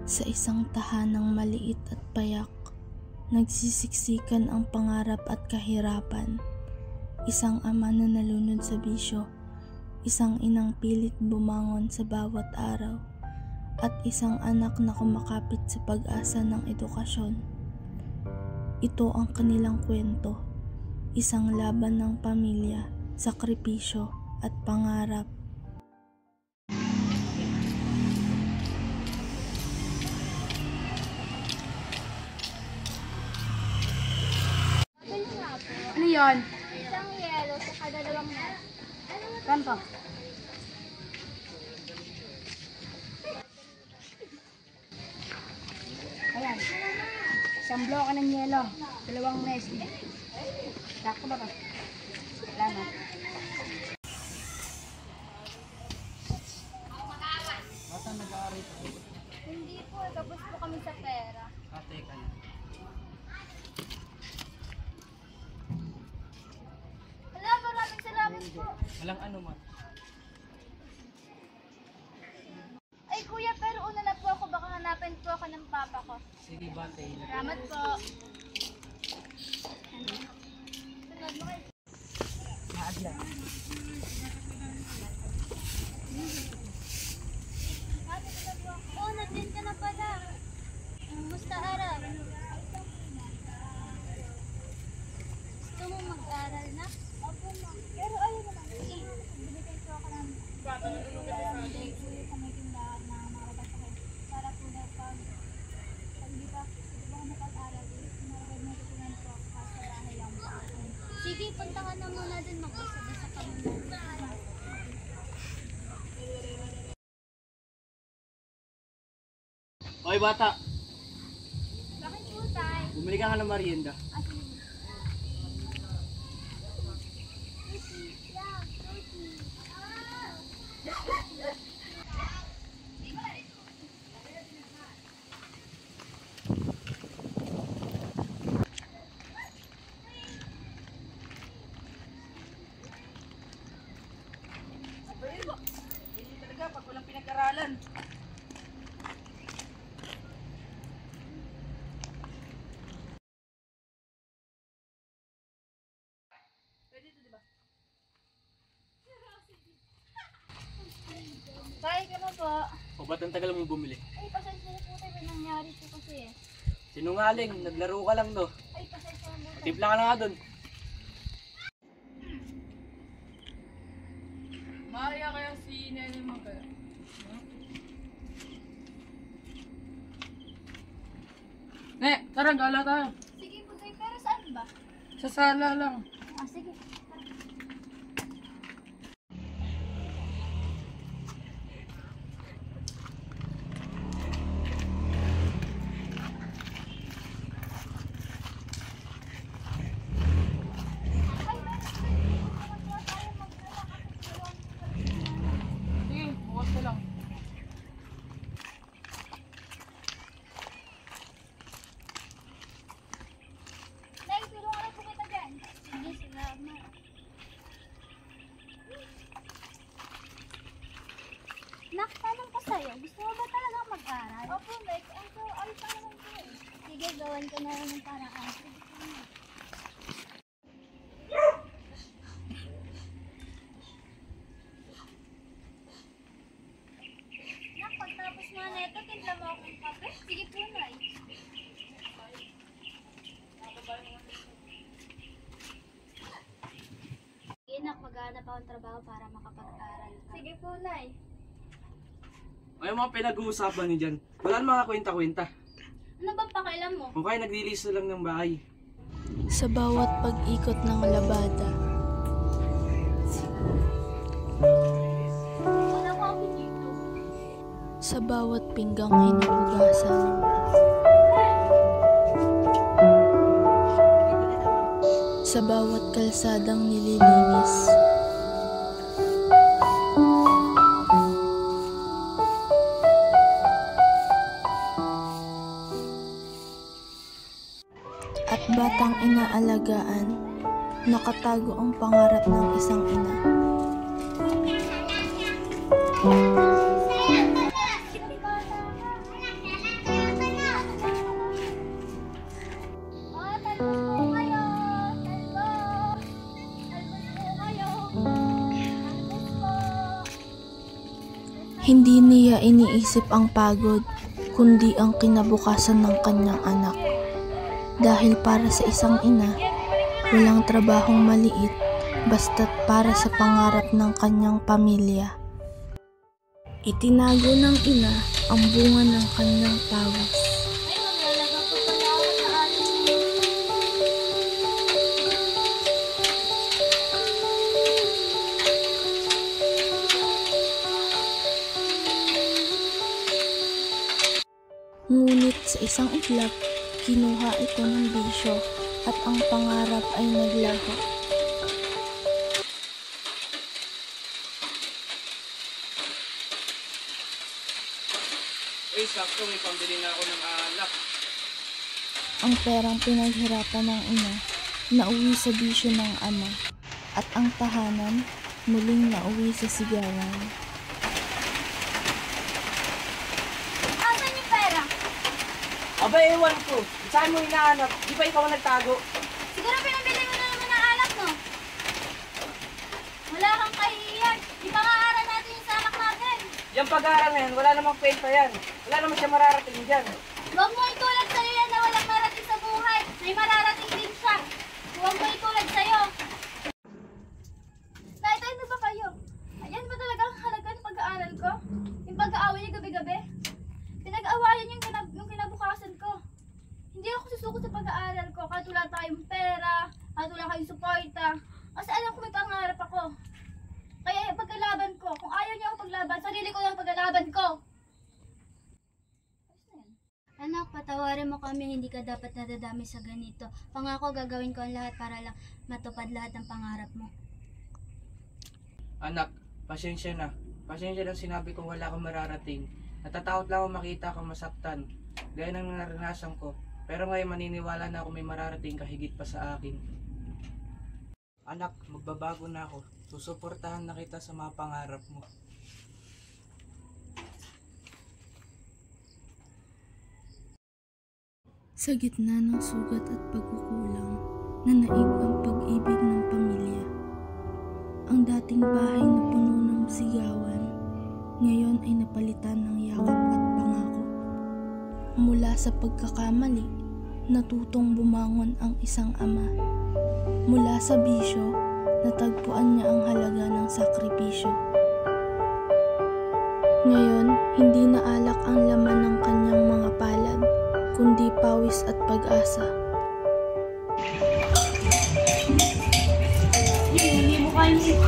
Sa isang tahanang maliit at payak, nagsisiksikan ang pangarap at kahirapan. Isang ama na nalunod sa bisyo, isang inang pilit bumangon sa bawat araw, at isang anak na kumakapit sa pag-asa ng edukasyon. Ito ang kanilang kwento, isang laban ng pamilya, sakripisyo at pangarap. Ano yun? Isang yelo sa kadalawang net. Kanto? Ayan. Isang bloke ng yelo. 2 Nestle. Sakto ba ba? Salamat. Bata nag-aaral po. Hindi po, tapos po kami sa pera. Ate ka na. Hala, maraming salamat po. Walang ano man. Ay kuya, pero una na po ako, baka hanapin po ako ng papa ko. Sige bate. Salamat po. Sunod mo kayo. Naadla. Ate, sunod po ako. Oh, nandun ka na pala. Musta araw? Gusto mo mag-aral na? Opo, ma'am. Pero ayun naman. Binigay po ako ng binigay po sa may tindahan na mga babasahin. Para po na pag hindi pa ako napag-aral, maragad mo tutunan po ako sa bahay lang po. Sige, punta ka na muna din, mag-usap-usap kami na. Hoy bata, Bakit po, tay? bumili ka nga ng merienda. Ah, sige. Yeah, Sophie. Hindi talaga pag walang pinag-aralan. Tay, ka na po. O ba't ang tagal mong bumili? Ay, pasensya na po tayo. May nangyari po kasi eh. Sinungaling, naglaro ka lang no. Ay, pasensya na po tayo. Timpla ka na nga dun. Maria kaya si Nene Magala. Ne, tara gala tayo. Sige po tayo, pero saan ba? Sa sala lang. Ah, sige. Sige, bukas ko lang. Nay, tulungan lang po kita dyan. Sige, salamat. Nak, tanong ko sa'yo, gusto mo ba talaga mag-aral? Opo, Nay. Ay, tanong ko eh. Sige, gawan ko na rin ng paraan. Sige, sige. Nak, pagtapos nga na ito, timpla mo akong kape. Sige po, Nay. Sige, Nak, maghanap akong trabaho para makapag-aral ka. Sige po, Nay. Ay mga pinag-uusapan niyo dyan. Wala nang mga kwenta-kwenta. Ano bang pakialam mo? Kung kaya naglilinis na lang ng bahay. Sa bawat pag-ikot ng labada, Wala ko ako dito. sa bawat pinggang hinuhugasan, sa bawat kalsadang nililinis, at batang inaalagaan, nakatago ang pangarap ng isang ina. Hindi niya iniisip ang pagod, kundi ang kinabukasan ng kanyang anak. Dahil para sa isang ina, walang trabahong maliit basta't para sa pangarap ng kanyang pamilya. Itinago ng ina ang bunga ng kanyang pawis. Ay, maglalaga po pala ako sa ating Ngunit sa isang iglap, kinuha ito ng bisyo at ang pangarap ay naglaho. Uy, sakto, may pambili na ako ng alak. Ang perang pinaghirapan ng ina, nauwi sa bisyo ng ama, at ang tahanan, muling nauwi sa sigawan. Asan yung pera? Aba, ewan ko. Saan mo hinahanap? Di ba ikaw ang nagtago? Siguro pinabili mo na naman ang alak, no? Wala kang kahihiyan. Ipang-aaral natin yung samak natin. Yung pag-aaral na yan, wala namang kwenta yan. Wala naman siya mararating dyan. Huwag mo itulad sa'yo yan na walang marating sa buhay. May mararating din siya. Huwag mo itulad sa'yo. Naitay na ba kayo? Ayan ba talaga ang halaga ng pag-aaral ko? Yung pag-aaway niyo gabi-gabi? Pinag-aawayan yung kinabukasan ko. Hindi ako susuko sa pag-aaral ko kahit wala tayong pera, kahit wala kayong suporta. Kasi alam ko may pangarap ako. Kaya yung pagkalaban ko, kung ayaw niyo ako paglaban, sarili ko lang paglalaban ko. Anak, patawarin mo kami, hindi ka dapat nadadami sa ganito. Pangako, gagawin ko ang lahat para lang matupad lahat ng pangarap mo. Anak, pasensya na. Pasensya lang sinabi kong wala kang mararating. Natatakot lang ako makita kang masaktan. Gaya ng naranasan ko. Pero ngayon maniniwala na ako may mararating kahigit pa sa akin. Anak, magbabago na ako. Susuportahan na kita sa mga pangarap mo. Sa gitna ng sugat at pagkukulang, nanaig ang pag-ibig ng pamilya. Ang dating bahay na puno ng sigawan, ngayon ay napalitan ng yakap at pangako. Mula sa pagkakamali, natutong bumangon ang isang ama. Mula sa bisyo, natagpuan niya ang halaga ng sakripisyo. Ngayon, hindi na alak ang laman ng kanyang mga palad, kundi pawis at pag-asa. Hindi mo kayo.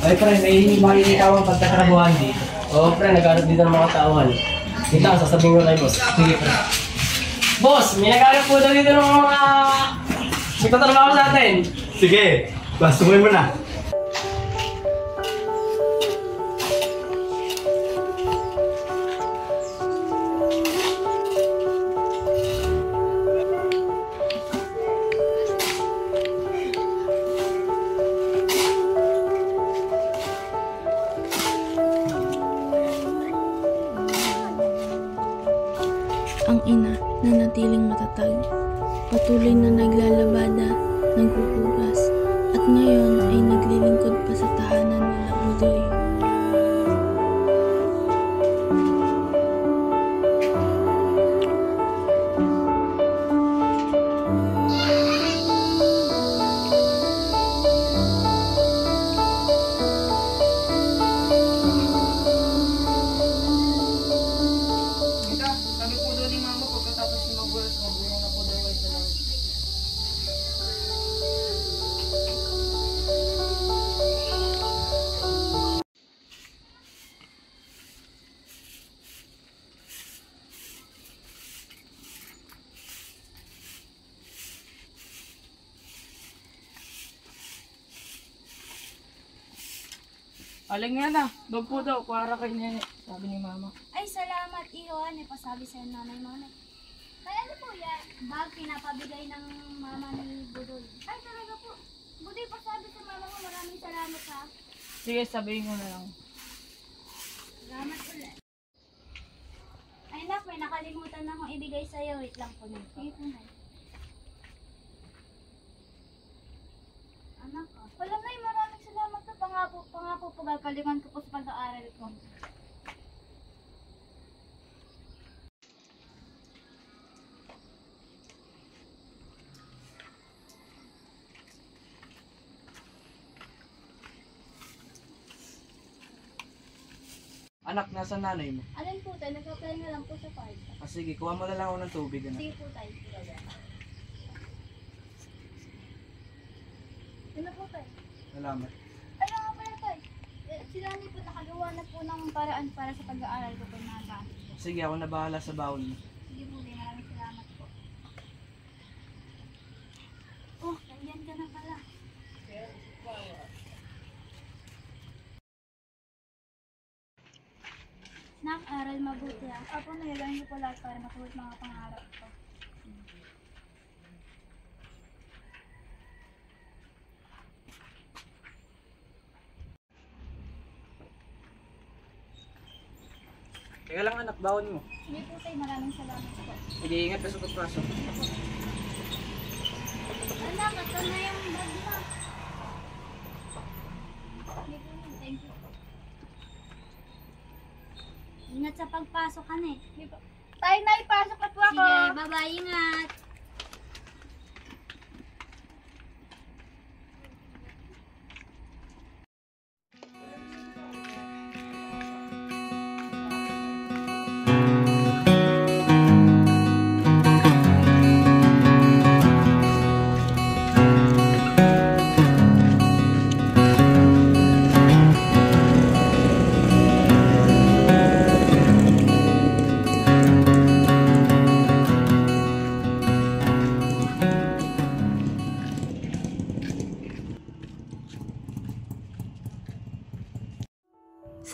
Ay pre, may makikita akong pagtatrabuhan dito. Oo pre, naghanap dito ng mga tauhan. Dito lang, sasabihin ko kay boss. Sige pre. Boss, may naghanap po daw dito ng mga magtatrabaho sa atin. Sige, basukin mo na. Ang ina na natiling matatag, patuloy na naglalabada, naghuhugas, at ngayon ay naglilingkod pa sa tahanan nila Budoy. Tita, sabi po doon ni mama pagkatapos ni magulas, magulong na po daw kayo sa loob. Aling nga na, bag po daw, para kay Nene, sabi ni mama. Ay, salamat, Iwan. Ipasabi sa'yo nanay mo na. Kaya ano po yan? Bag pinapabigay ng mama ni Budoy. Ay, talaga po. Budoy, pasabi sa mama mo. Maraming salamat ha. Sige, sabihin ko na lang. Salamat ulit. Ay, nak, may nakalimutan na akong ibigay sa'yo. Wait lang po nito. Sige po, nay. Wala na, maraming salamat po. Pangako po, gagalingan ko po sa pag-aaral ko. Anak, nasa nanay mo? Alin po tayo, nagpapahinga lang po sa park. Sige, kuha mo na lang ako ng tubig, anak. Sige po tayo. Ano po tayo? Salamat. Ay, nga pala tayo. Si Nanay po nakagawa na po ng paraan para sa pag-aaral ko po na ba. Sige, ako na bahala sa baon mo. Sige po, maraming salamat po. Oh, nandiyan ka na pala. Nak-aral mabuti ah. Apo, nailangan niyo po lahat para matuwid mga pangarap ko. Teka lang anak, baon mo. Sige po tayo, maraming salamat po. Sige, ingat ka sa pagpasok. Anak, ito na yung bag mo. Sige po, thank you. Ingat sa pagpasok ka na eh. Tayo na, ipasok na po ako. Sige, bye-bye, ingat.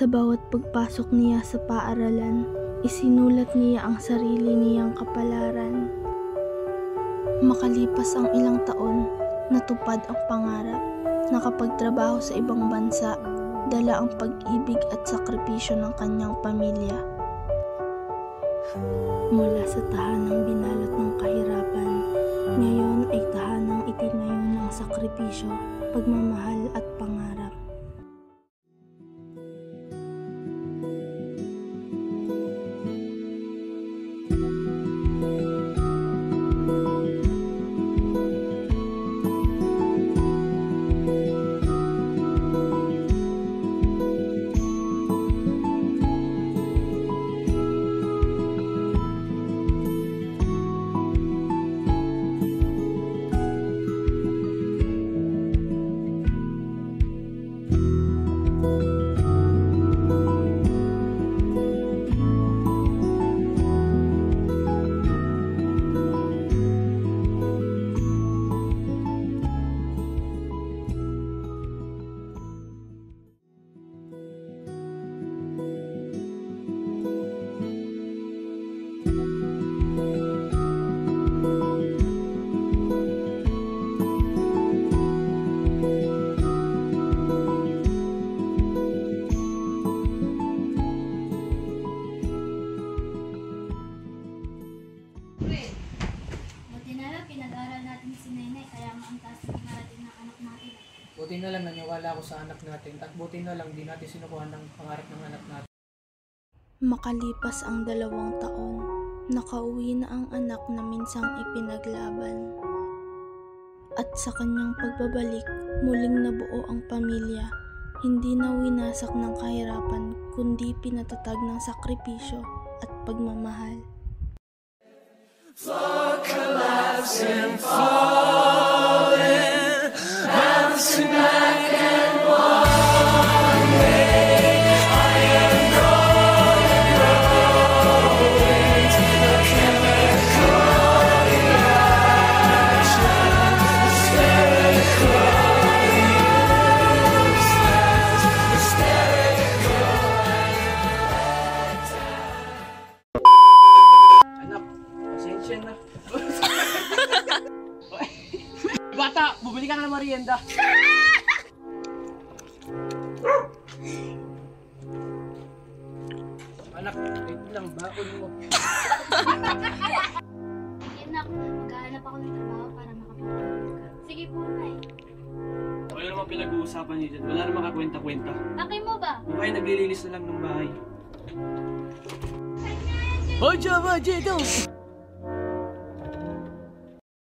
Sa bawat pagpasok niya sa paaralan, isinulat niya ang sarili niyang kapalaran. Makalipas ang ilang taon, natupad ang pangarap. Nakapagtrabaho sa ibang bansa, dala ang pag-ibig at sakripisyo ng kanyang pamilya. Mula sa tahanang binalot ng kahirapan, ngayon ay tahanang itinayo ng sakripisyo, pagmamahal at pangarap. Buti na lang, pinag-aral natin si Nenay, kaya maangkas ang narating ng anak natin. Buti na lang naniwala ako sa anak natin at buti na lang di natin sinukuhan ng pangarap ng anak natin. Makalipas ang 2 taon, nakauwi na ang anak na minsang ipinaglaban. At sa kanyang pagbabalik, muling nabuo ang pamilya, hindi na winasak ng kahirapan, kundi pinatatag ng sakripisyo at pagmamahal. Anak, pasensya na. Bata, bumili ka na ng merienda. Anak, wait lang, baon mo. Sige nak, maghahanap ako ng trabaho para makapag-aral ka. Sige po, Nay. Okay naman pinag-uusapan niyo dyan? Wala namang kakwenta-kwenta. Laki mo ba? Mukhang naglilinis na lang ng bahay. Hoy, Java, J,